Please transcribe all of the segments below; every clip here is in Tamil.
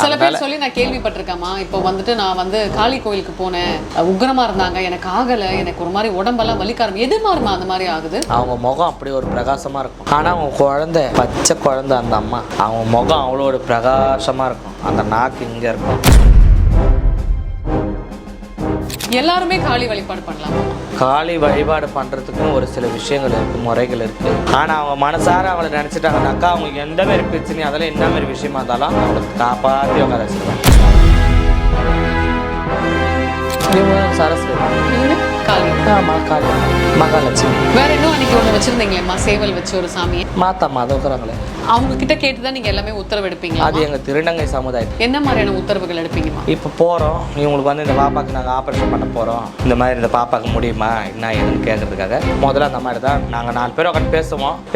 சில பேர் சொல்லி நான் கேள்விப்பட்டிருக்கேம்மா. இப்போ வந்துட்டு நான் வந்து காளி கோயிலுக்கு போனேன், உக்ரமா இருந்தாங்க, எனக்கு ஆகலை, எனக்கு ஒரு மாதிரி உடம்பெல்லாம் வலிக்காரம். எது மாதிரிமா அந்த மாதிரி ஆகுது? அவங்க முகம் அப்படி ஒரு பிரகாசமாக இருக்கும். ஆனால் அவங்க குழந்தை, பச்சை குழந்தை அந்த அம்மா, அவங்க முகம் அவ்வளோ ஒரு பிரகாசமாக இருக்கும். அந்த நாக்கு இங்கே இருக்கும். எல்லாருமே காளி வழிபாடு பண்ணலாம். காளி வழிபாடு பண்ணுறதுக்குன்னு ஒரு சில விஷயங்கள் இருக்குது, முறைகள் இருக்குது. ஆனால் அவங்க மனசார அவளை நினச்சிட்டாங்கனாக்கா அவங்க எந்த மாதிரி பிரச்சனையும் அதெல்லாம் என்ன மாதிரி விஷயமா இருந்தாலும் அவங்களுக்கு காப்பாற்றி உட்கார வச்சுருவாங்க. இவங்க சரஸ்வதி, காளி. ஆமாம், காளி, மகாலட்சுமி. வேற இன்னும் அன்னைக்கு ஒன்று வச்சிருந்தீங்களேம்மா, சேவல் வச்சு ஒரு சாமியை. மாத்தாம்மா அதை இருக்கிறாங்களே, அவங்க கிட்ட கேட்டுதான் நீங்க எல்லாமே உத்தரவு எடுப்பீங்களா? அது எங்கள் திருநங்கை சமுதாயம். என்ன மாதிரியான உத்தரவுகள் எடுப்பீங்கம்மா? இப்போ போகிறோம், இவங்களுக்கு வந்து இந்த பாப்பாவுக்கு நாங்கள் ஆப்ரேஷன் பண்ண போகிறோம், இந்த மாதிரி இந்த பாப்பாவுக்கு முடியுமா என்ன ஏதுன்னு கேட்கறதுக்காக முதல்ல அந்த மாதிரி தான் நாங்கள் 4 பேர் உட்காந்து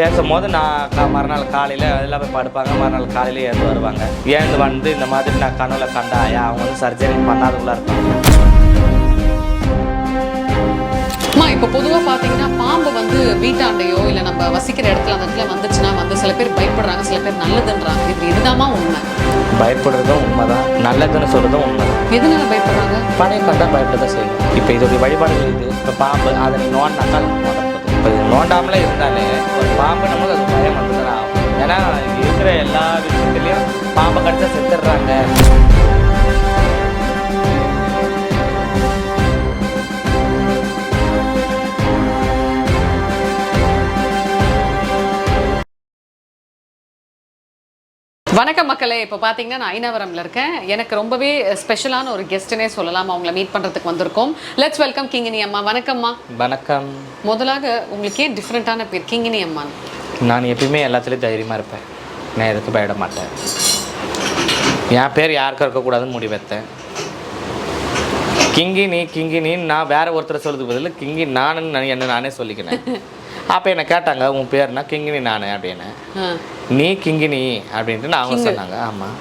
பேசும்போது நான் மறுநாள் காலையில் எல்லாம் போய் படுப்பாங்க. மறுநாள் காலையில் எழுந்து வருவாங்க. எழுந்து வந்து இந்த மாதிரி நான் கனவுல கண்டாயா, அவங்க வந்து சர்ஜரி பண்ணாதவங்களா இருப்பாங்க. இப்போ பொதுவாக பார்த்தீங்கன்னா பாம்பு வந்து வீட்டாண்டையோ இல்லை நம்ம வசிக்கிற இடத்துல அந்த இடத்துல வந்துச்சுன்னா வந்து சில பேர் பயப்படுறாங்க, சில பேர் நல்லதுன்றாங்க. இதுதாம்மா உண்மை? பயப்படுறதும் உண்மைதான், நல்லதுன்னு சொல்றதும் உண்மை. எதனால பயப்படுறாங்க? பழைய கண்டா பயப்படதான் செய்யும். இப்போ இதோடைய வழிபாடுகள் இது. இப்போ பாம்பு அதை நோண்டாக்கால் இப்போ இது நோண்டாமலே இருந்தாலே ஒரு பாம்பு நம்ம அது பயம் வந்துதான் ஆகும். ஏன்னா இருக்கிற எல்லா விஷயத்துலையும் பாம்பை கடிச்சா செத்துடுறாங்க. வணக்கம் மக்களே. இப்போ பார்த்தீங்கன்னா நான் ஐநாவரம்ல இருக்கேன். எனக்கு ரொம்பவே ஸ்பெஷலான ஒரு கெஸ்ட்னே சொல்லலாம். அவங்கள மீட் பண்ணுறதுக்கு வந்திருக்கோம். லெட்ஸ் வெல்கம் கிங்கினி அம்மா. வணக்கம்மா. வணக்கம். முதலாக உங்களுக்கு ஏன் டிஃப்ரெண்ட்டான பேர் கிங்கினி அம்மா? நான் எப்பயுமே எல்லாத்துலேயும் தைரியமாக இருப்பேன். நான் எதுக்கு பயப்பட மாட்டேன். என் பேர் யாருக்கும் இருக்கக்கூடாதுன்னு முடிவெத்தேன். கிங்கினி நான் வேற ஒருத்தர் சொல்றதுக்கு பதில் கிங்கி என்ன நானே சொல்லிக்கினேன். அப்போ என்னை கேட்டாங்க உன் பேர்னா கிங்கினி நான் அப்படின்னு. நீ கிங்கினி அப்படின்ட்டு அவங்க சொன்னாங்க. ஆமாம்,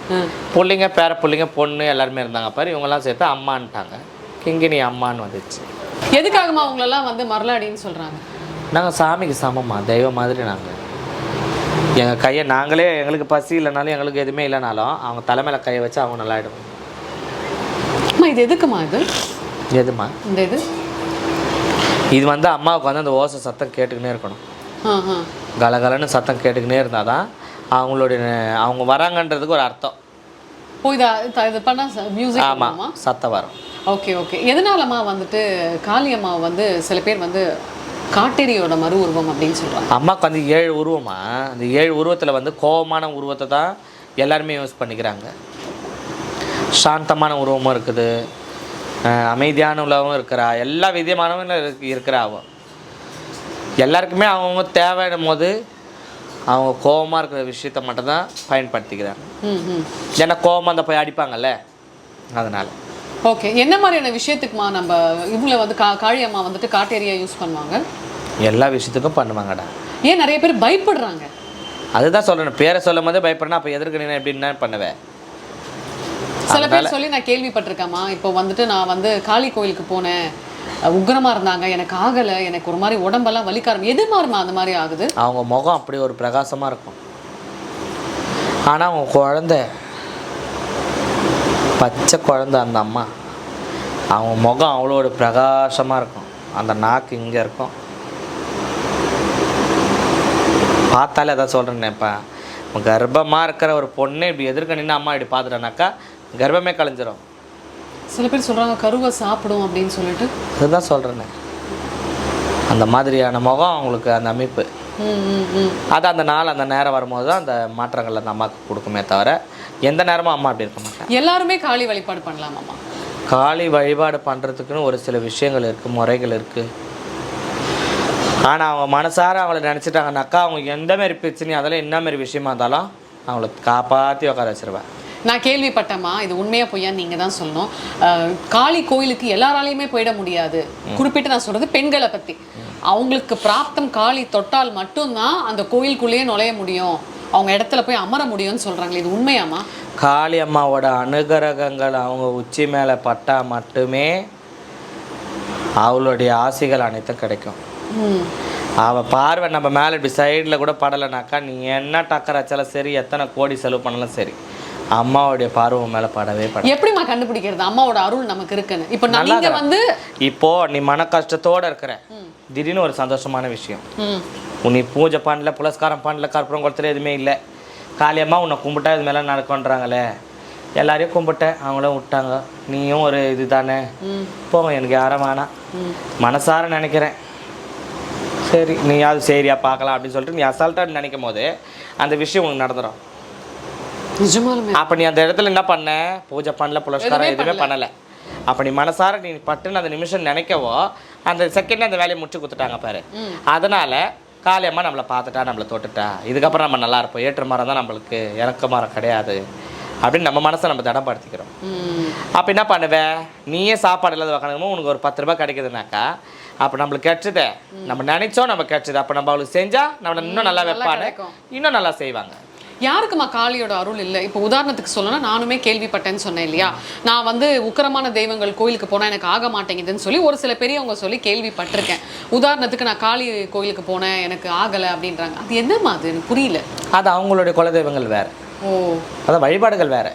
பிள்ளைங்க பேர பிள்ளைங்க பொண்ணு எல்லாருமே இருந்தாங்க பாரு, இவங்கெல்லாம் சேர்த்து அம்மான்ட்டாங்க. கிங்கினி அம்மான்னு வந்துச்சு. எதுக்காகமா அவங்களெல்லாம் வந்து மரளாடின்னு சொல்கிறாங்க? நாங்கள் சாமிக்கு சமமா, தெய்வம் மாதிரி. நாங்கள் எங்கள் கையை நாங்களே, எங்களுக்கு பசி இல்லைனாலும் எங்களுக்கு எதுவுமே இல்லைனாலும் அவங்க தலைமையில் கையை வச்சு அவங்க நல்லாயிடும். இது எதுக்குமா? எதுமா இந்த இது வந்து அம்மாவுக்கு வந்து அந்த ஓசை சத்தம் கேட்டுக்கினே இருக்கணும். கலகலன்னு சத்தம் கேட்டுக்கினே இருந்தால் தான் அவங்க வராங்கன்றதுக்கு ஒரு அர்த்தம். ஆமாம், சத்தம் வரும். Okay okay. எதனாலம்மா வந்துட்டு காளியம்மா வந்து சில பேர் வந்து காட்டேரியோட மறு உருவம் அப்படின்னு சொல்கிறாங்க? அம்மாவுக்கு வந்து 7 உருவமா. அந்த 7 உருவத்தில் வந்து கோபமான உருவத்தை தான் எல்லாருமே யூஸ் பண்ணிக்கிறாங்க. சாந்தமான உருவமும் இருக்குது, அமைதியான உள்ளவும் இருக்கிறா, எல்லா விதமானவங்க இருக்கிறாவோ. எல்லாருக்குமே அவங்கவுங்க தேவையான போது அவங்க கோபமாக இருக்கிற விஷயத்த மட்டும்தான் பயன்படுத்திக்கிறாங்க. ஏன்னா கோபமாக அந்த போய் அடிப்பாங்கல்ல, அதனால். ஓகே. என்ன மாதிரியான விஷயத்துக்குமா நம்ம இவங்கள வந்து காளியம்மா வந்துட்டு காட்டேரியா யூஸ் பண்ணுவாங்க? எல்லா விஷயத்துக்கும் பண்ணுவாங்கடா. ஏன் நிறைய பேர் பயப்படுறாங்க? அதுதான் சொல்கிறேன், பேரை சொல்லும் போதே பயப்படுறேன். அப்போ எதிர்க்கு நீ எப்படின்னா பண்ணுவேன். சில பேர் சொல்லி நான் கேள்விப்பட்டிருக்கேம்மா. இப்போ வந்துட்டு நான் வந்து காளி கோயிலுக்கு போனேன், உக்ரமா இருந்தாங்க, எனக்கு ஆகலை, எனக்கு ஒரு மாதிரி உடம்பெல்லாம் வலிக்காரம். எது மாதிரிமா அந்த மாதிரி ஆகுது? அவங்க முகம் அப்படி ஒரு பிரகாசமாக இருக்கும். ஆனால் அவங்க குழந்தை, பச்சை குழந்தை அந்த அம்மா, அவங்க முகம் அவ்வளோ ஒரு பிரகாசமாக இருக்கும். அந்த நாக்கு இங்கே இருக்கும். பார்த்தாலே அதான் சொல்கிறேன்னேப்பா, கர்ப்பமாக இருக்கிற ஒரு பொண்ணு இப்படி எதிர்க்க நின்று அம்மா இப்படி பார்த்துட்டேனாக்கா கர்ப்பமே கலைஞ்சிரும். சில பேர் சொல்கிறாங்க கருவை சாப்பிடும் அப்படின்னு சொல்லிட்டு. அதுதான் சொல்கிறேன்னே, அந்த மாதிரியான முகம் அவங்களுக்கு அந்த அமைப்பு. அது அந்த நாள் அந்த நேரம் வரும்போது தான் அந்த மாற்றங்கள் அந்த அம்மாவுக்கு கொடுக்குமே தவிர எந்த நேரமும் அம்மா அப்படி இருக்க மாட்டாங்க. எல்லாருமே காளி வழிபாடு பண்ணலாமாம்மா? காளி வழிபாடு பண்ணுறதுக்குன்னு ஒரு சில விஷயங்கள் இருக்குது, முறைகள் இருக்குது. ஆனால் அவங்க மனசார அவளை நினச்சிட்டாங்கனாக்கா அவங்க எந்த மாதிரி பிரச்சனையும் அதெல்லாம் என்ன மாதிரி விஷயமா இருந்தாலும் அவங்கள காப்பாற்றி உட்கார வச்சிருவேன். நான் கேள்விப்பட்டேம்மா, இது உண்மையா பொய்யான்னு நீங்கள் தான் சொல்லணும். காளி கோயிலுக்கு எல்லாராலையுமே போயிட முடியாது. குறிப்பிட்டு நான் சொல்கிறது பெண்களை பற்றி. அவங்களுக்கு பிராப்தம் காளி தொட்டால் மட்டும்தான் அந்த கோயிலுக்குள்ளேயே நுழைய முடியும், அவங்க இடத்துல போய் அமர முடியும்னு சொல்கிறாங்களே, இது உண்மையாம்மா? காளி அம்மாவோட அனுகிரகங்கள் அவங்க உச்சி மேலே பட்டால் மட்டுமே அவளுடைய ஆசைகள் அனைத்தும் கிடைக்கும். அவள் பார்வை நம்ம மேலே இப்படி சைடில் கூட படலைனாக்கா நீ என்ன டக்கர் வச்சாலும் சரி, எத்தனை கோடி செலவு பண்ணாலும் சரி, அம்மாவுடைய பார்வை மேலே படவே பட. எப்படிமா கண்டுபிடிக்கிறது அம்மாவோட அருள் நமக்கு இருக்குன்னு? இப்போ நீங்க வந்து இப்போ நீ மன கஷ்டத்தோட இருக்கிற, திடீர்னு ஒரு சந்தோஷமான விஷயம், நீ பூஜை பண்ணல, புலஸ்காரம் பண்ணல, கற்பூரம் குளத்துல எதுவுமே இல்லை, காளியம்மா உன்னை கும்பிட்டா இது மேலே நடக்கும்ன்றாங்களே, எல்லாரையும் கும்பிட்டேன், அவங்களும் விட்டாங்க, நீயும் ஒரு இது தானே, போங்க எனக்கு யாரும் வேணாம், மனசார நினைக்கிறேன், சரி நீ அது சரியா பார்க்கலாம் அப்படின்னு சொல்லிட்டு நீ அசால்ட்டாக நினைக்கும் போது அந்த விஷயம் உனக்கு நடந்துடும். அப்போ நீ அந்த இடத்துல என்ன பண்ண? பூஜை பண்ணல, புலஸ்காரம் எதுவுமே பண்ணலை. அப்போ நீ மனசார நீ பட்டுன்னு அந்த நிமிஷம் நினைக்கவோ அந்த செகண்ட் அந்த வேலையை முடிச்சு கொடுத்துட்டாங்க பாரு. அதனால காளியம்மா நம்மளை பார்த்துட்டா, நம்மளை தொட்டுட்டா, இதுக்கப்புறம் நம்ம நல்லா இருப்போம், ஏற்ற மரம் தான் நம்மளுக்கு, இறக்க மரம் கிடையாது அப்படின்னு நம்ம மனசை நம்ம தடப்படுத்திக்கிறோம். அப்போ என்ன பண்ணுவேன்? நீயே சாப்பாடு இல்லாத உக்காந்துமோ உனக்கு ஒரு 10 ரூபாய் கிடைக்குதுனாக்கா, அப்போ நம்மளுக்கு கிடைச்சதே நம்ம நினைச்சோம், நம்ம கிடைச்சது, அப்போ நம்ம அவளுக்கு செஞ்சா நம்மளை இன்னும் நல்லா வைப்பானு, இன்னும் நல்லா செய்வாங்க. யாருக்குமா காளியோட அருள் இல்லை? இப்போ உதாரணத்துக்கு சொல்லணும்னா, நானுமே கேள்விப்பட்டேன்னு சொன்னேன் இல்லையா, நான் வந்து உக்கிரமான தெய்வங்கள் கோயிலுக்கு போனால் எனக்கு ஆக மாட்டேங்குதுன்னு சொல்லி ஒரு சில பெரியவங்க சொல்லி கேள்விப்பட்டிருக்கேன். உதாரணத்துக்கு நான் காளி கோயிலுக்கு போனேன், எனக்கு ஆகலை அப்படின்றாங்க. அது என்னம்மா? அது எனக்கு புரியல. அது அவங்களுடைய குலதெய்வங்கள் வேறு, அதான் வழிபாடுகள் வேறு,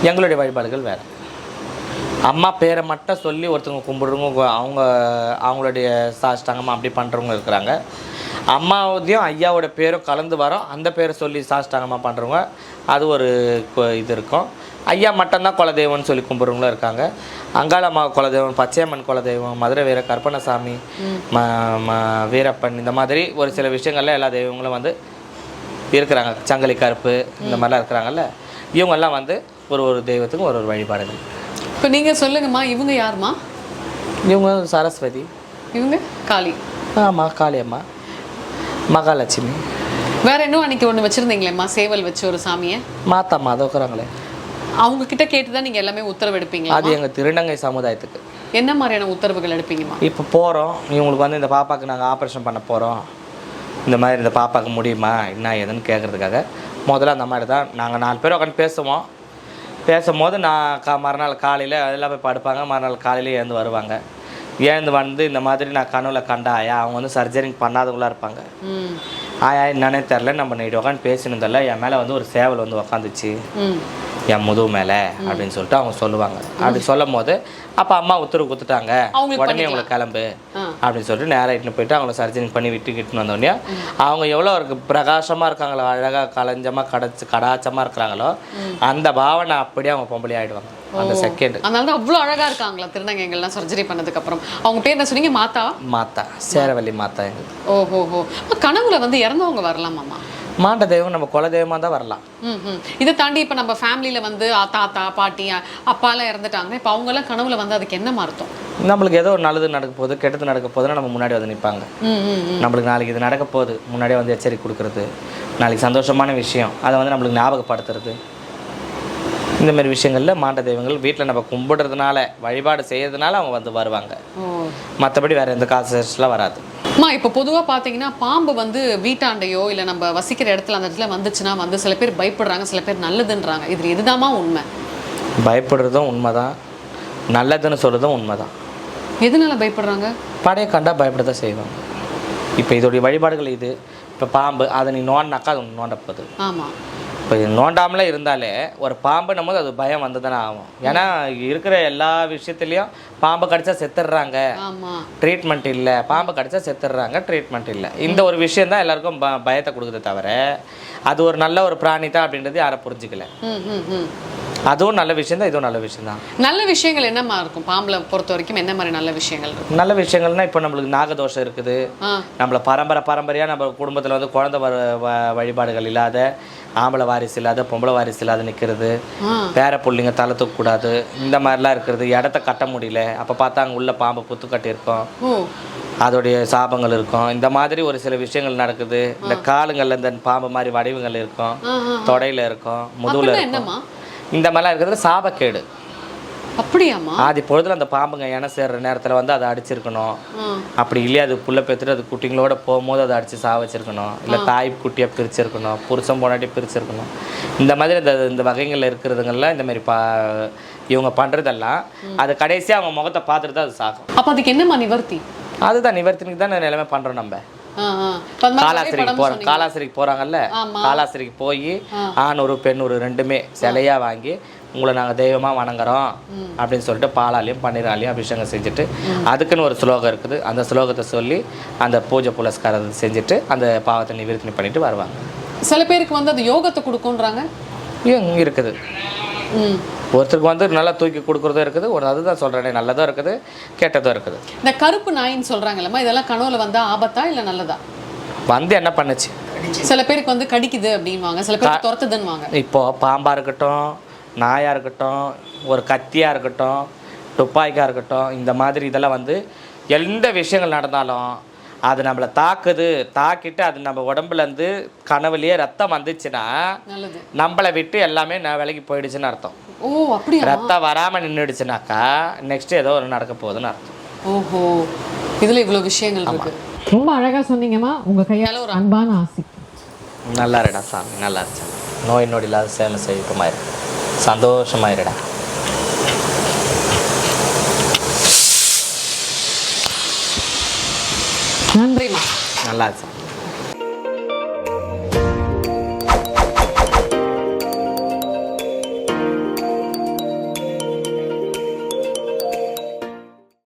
எங்களுடைய வழிபாடுகள் வேறு. அம்மா பேரை மட்டும் சொல்லி ஒருத்தவங்க கும்பிடுறவங்க, அவங்களுடைய சாஷ்டாங்கமாக அப்படி பண்ணுறவங்க இருக்கிறாங்க. அம்மாவதையும் ஐயாவோட பேரும் கலந்து வரோம், அந்த பேரை சொல்லி சாஷ்டாங்கமாக பண்ணுறவங்க, அது ஒரு இது இருக்கும். ஐயா மட்டும்தான் குலதெய்வம்னு சொல்லி கும்பிட்றவங்களும் இருக்காங்க. அங்காளம்மா குலதெய்வம், பச்சையம்மன் குலதெய்வம், மதுரை வீர கற்பனசாமி, வீரப்பன், இந்த மாதிரி ஒரு சில விஷயங்கள்ல எல்லா தெய்வங்களும் வந்து இருக்கிறாங்க. சங்கிலி கருப்பு இந்த மாதிரிலாம் இருக்கிறாங்கல்ல, இவங்கெல்லாம் வந்து ஒரு தெய்வத்துக்கும் ஒரு வழிபாடுகள். இப்போ நீங்கள் சொல்லுங்கம்மா, இவங்க யாருமா? இவங்க சரஸ்வதி, இவங்க காளி. ஆமாம், காளியம்மா, மகாலட்சுமி. வேற இன்னும் அன்னைக்கு ஒன்று வச்சுருந்தீங்களேம்மா, சேவல் வச்சு ஒரு சாமியை, மாத்தாம்மா, அதை இருக்கிறாங்களே, அவங்க கிட்ட கேட்டு தான் நீங்கள் எல்லாமே உத்தரவு எடுப்பீங்களா? அது எங்கள் திருநங்கை சமுதாயத்துக்கு. என்ன மாதிரியான உத்தரவுகள் எடுப்பீங்கம்மா? இப்போ போகிறோம், இவங்களுக்கு வந்து இந்த பாப்பாவுக்கு நாங்கள் ஆப்ரேஷன் பண்ண போகிறோம், இந்த மாதிரி இந்த பாப்பாவுக்கு முடியுமா என்ன ஏதுன்னு கேட்குறதுக்காக முதல்ல அந்த மாதிரி தான் நாங்கள் 4 பேர் உட்காந்து பேசும்போது நான் மறுநாள் காலையில் அதெல்லாம் போய் படுப்பாங்க, மறுநாள் காலையில் எழுந்து வருவாங்க. எழுந்து வந்து இந்த மாதிரி நான் கனவுல கண்ட ஆயா, அவங்க வந்து சர்ஜரிங் பண்ணாதவங்களா இருப்பாங்க. ஆயா என்னன்னே தெரில, நம்ம நைட்டு உட்காந்து பேசினதில்ல, என் மேலே வந்து ஒரு சேவல் வந்து உக்காந்துச்சு என் முதுகு மேலே அப்படின்னு சொல்லிட்டு அவங்க சொல்லுவாங்க. அப்படி சொல்லும் போது அப்போ அம்மா உத்தரவு கொடுத்துட்டாங்க, உடனே அவங்களை கிளம்பு அப்படின்னு சொல்லிட்டு நேராக இட்டுன்னு போயிட்டு அவங்கள சர்ஜரி பண்ணி விட்டுக்கிட்டுன்னு வந்தோடனே அவங்க எவ்வளோ ஒரு பிரகாசமாக இருக்காங்களோ, அழகாக கலைஞ்சமாக கடாச்சமாக இருக்கிறாங்களோ, அந்த பாவனை அப்படியே அவங்க பொம்பளை ஆகிடுவாங்க அந்த செகண்ட். அதனால தான் அவ்வளோ அழகாக இருக்காங்களா திருநங்கைகள்லாம் சர்ஜரி பண்ணதுக்கப்புறம்? அவங்க பேர் என்ன சொன்னீங்க? மாத்தா, சேரவள்ளி மாத்தா எங்களுக்கு. ஓஹோ. கனவுல வந்து இறந்தவங்க வரலாமாம்மா? மாண்ட தெய்வம் நம்ம குலதெய்வமாக தான் வரலாம். இதை தாண்டி இப்போ நம்ம ஃபேமிலியில் வந்து தாத்தா பாட்டி அப்பாலாம் இறந்துட்டாங்க, இப்போ அவங்கெல்லாம் கனவுல வந்து அதுக்கு என்ன அர்த்தம்? நம்மளுக்கு ஏதோ ஒரு நல்லது நடக்க போகுது, கெட்டது நடக்க போகுதுன்னா நம்ம முன்னாடி வந்து நிற்பாங்க. நம்மளுக்கு நாளைக்கு இது நடக்க போகுது முன்னாடியே வந்து எச்சரிக்கை கொடுக்குறது, நாளைக்கு சந்தோஷமான விஷயம் அதை வந்து நம்மளுக்கு ஞாபகப்படுத்துறது, இந்த மாதிரி விஷயங்களில் மாண்ட தெய்வங்கள் வீட்டில் நம்ம கும்பிடுறதுனால, வழிபாடு செய்யறதுனால அவங்க வந்து வருவாங்க. மற்றபடி வேறு எந்த காசுலாம் வராது. அம்மா, இப்போ பொதுவாக பார்த்தீங்கன்னா பாம்பு வந்து வீட்டாண்டையோ இல்லை நம்ம வசிக்கிற இடத்துல அந்த இடத்துல வந்துச்சுன்னா வந்து சில பேர் பயப்படுறாங்க, சில பேர் நல்லதுன்றாங்க. இதில் எதுதாம்மா உண்மை? பயப்படுறதும் உண்மைதான், நல்லதுன்னு சொல்கிறதும் உண்மைதான். எதனால பயப்படுறாங்க? படையை கண்டா பயப்பட தான் செய்வாங்க. இப்போ இதோடைய வழிபாடுகள் இது. இப்போ பாம்பு அதை நீ நோண்டாக்கா அது நோண்ட போகுது. ஆமாம். இப்போ நோண்டாமலே இருந்தாலே ஒரு பாம்பு நம்ம அது பயம் வந்து தானே ஆகும். ஏன்னா இருக்கிற எல்லா விஷயத்துலையும் பாம்பு கடிச்சா செத்துடுறாங்க, ட்ரீட்மெண்ட் இல்லை, பாம்பு கடிச்சா செத்துடுறாங்க, ட்ரீட்மெண்ட் இல்லை. இந்த ஒரு விஷயம் தான் எல்லாருக்கும் பயத்தை கொடுக்குது தவிர அது ஒரு நல்ல ஒரு பிராணி தான் அப்படின்றது யாரும் புரிஞ்சுக்கல. அதுவும் நல்ல விஷயம் தான், இதுவும் நல்ல விஷயம் தான். நல்ல விஷயங்கள் என்னமா இருக்கும் பாம்புல பொறுத்த வரைக்கும்? என்ன மாதிரி நல்ல விஷயங்கள் இருக்கும்? நல்ல விஷயங்கள்னா இப்போ நம்மளுக்கு நாகதோஷம் இருக்குது, நம்மள பரம்பரையாக நம்ம குடும்பத்தில் வந்து குழந்தை வழிபாடுகள் இல்லாத, ஆம்பளை வாரிசு இல்லாத, பொம்பளை வாரிசு இல்லாத நிற்கிறது, பேர பிள்ளைங்க தலை தூக்கக்கூடாது, இந்த மாதிரிலாம் இருக்கிறது, இடத்த கட்ட முடியல, அப்போ பார்த்தா அங்கே உள்ள பாம்பு புத்து கட்டியிருக்கோம், அதோடைய சாபங்கள் இருக்கும், இந்த மாதிரி ஒரு சில விஷயங்கள் நடக்குது. இந்த காலுங்களில் இந்த பாம்பு மாதிரி வடிவங்கள் இருக்கும், தொடையில் இருக்கும், முதுகில் இருக்கும், இந்த மாதிரிலாம் இருக்கிறது சாபக்கேடு. அப்படியாம்மா? ஆதி பொழுதுல அந்த பாம்புங்க என சேர்ற நேரத்தில் வந்து அதை அடிச்சிருக்கணும், அப்படி இல்லையா அது புள்ள பெற்றுட்டு அது குட்டிங்களோட போகும்போது அதை அடித்து சாவச்சிருக்கணும், இல்லை தாய் குட்டியை பிரிச்சிருக்கணும், புருஷன் பொண்டாட்டி பிரிச்சிருக்கணும். இந்த மாதிரி இந்த வகைகளில் இருக்கிறதுங்கெல்லாம் இந்த மாதிரி இவங்க பண்ணுறதெல்லாம் அது கடைசியாக அவங்க முகத்தை பார்த்துட்டு தான் அது சாகும். அப்போ அதுக்கு என்னம்மா நிவர்த்தி? அதுதான் நிவர்த்திக்கு தான் நிலைமை பண்ணுறோம் நம்ம. இப்ப அந்த மாதிரி காலாஸ்திரிக்கு படம் போகிறாங்க, காலாஸ்திரிக்கு போகிறாங்கல்ல, காலாஸ்திரிக்கு போய் ஆண் ஒரு பெண் ஒரு ரெண்டுமே சிலையாக வாங்கி உங்களை நாங்கள் தெய்வமாக வணங்குறோம் அப்படின்னு சொல்லிட்டு பாலாலையும் பன்னீராலையும் அபிஷேகம் செஞ்சுட்டு அதுக்குன்னு ஒரு ஸ்லோகம் இருக்குது. அந்த ஸ்லோகத்தை சொல்லி அந்த பூஜை புலஸ்காரத்தை செஞ்சுட்டு அந்த பாவத்தை நிவர்த்தி பண்ணிட்டு வருவாங்க. சில பேருக்கு வந்து அது யோகத்தை கொடுக்குன்றாங்க. இருக்குது ஒருத்தருக்கு வந்து நல்லா தூக்கி கொடுக்குறதும் இருக்குது, ஒரு அதுதான் சொல்கிறேனே நல்லதும் இருக்குது கெட்டதும் இருக்குது. இந்த கருப்பு நாயின்னு சொல்கிறாங்கல்லம்மா, இதெல்லாம் கனவுல வந்தா ஆபத்தா இல்லை நல்லதா? வந்து என்ன பண்ணுச்சு, சில பேருக்கு வந்து கடிக்குது அப்படின்வாங்க, சில பேருக்கு துரத்துதுன்னுவாங்க. இப்போது பாம்பாக இருக்கட்டும், நாயாக இருக்கட்டும், ஒரு கத்தியாக இருக்கட்டும், துப்பாக்கியாக இருக்கட்டும், இந்த மாதிரி இதெல்லாம் வந்து எந்த விஷயங்கள் நடந்தாலும் அது நம்மளை தாக்கிட்டு அது நம்ம உடம்புலேருந்து கனவுலேயே ரத்தம் வந்துச்சுன்னா நம்மளை விட்டு எல்லாமே விலகி போயிடுச்சுன்னு அர்த்தம். ஓ அப்படியா? ரத்தம் வராமல் நின்றுடுச்சுனாக்கா நெக்ஸ்ட் ஏதோ ஒரு நடக்க போகுதுன்னு அர்த்தம். ஓஹோ, இதில் இவ்வளோ விஷயங்கள் இருக்கு. ரொம்ப அழகாக சொன்னீங்கம்மா. உங்கள் கையால் ஒரு அன்பான ஆசை. நல்லா இருடா சாமி, நல்லா இருச்சு. நோய் நொடி இல்லாத சேம செய்யுமாயிரு, சந்தோஷமாயிருடா. நன்றிம்மா. நல்லா இருக்கு.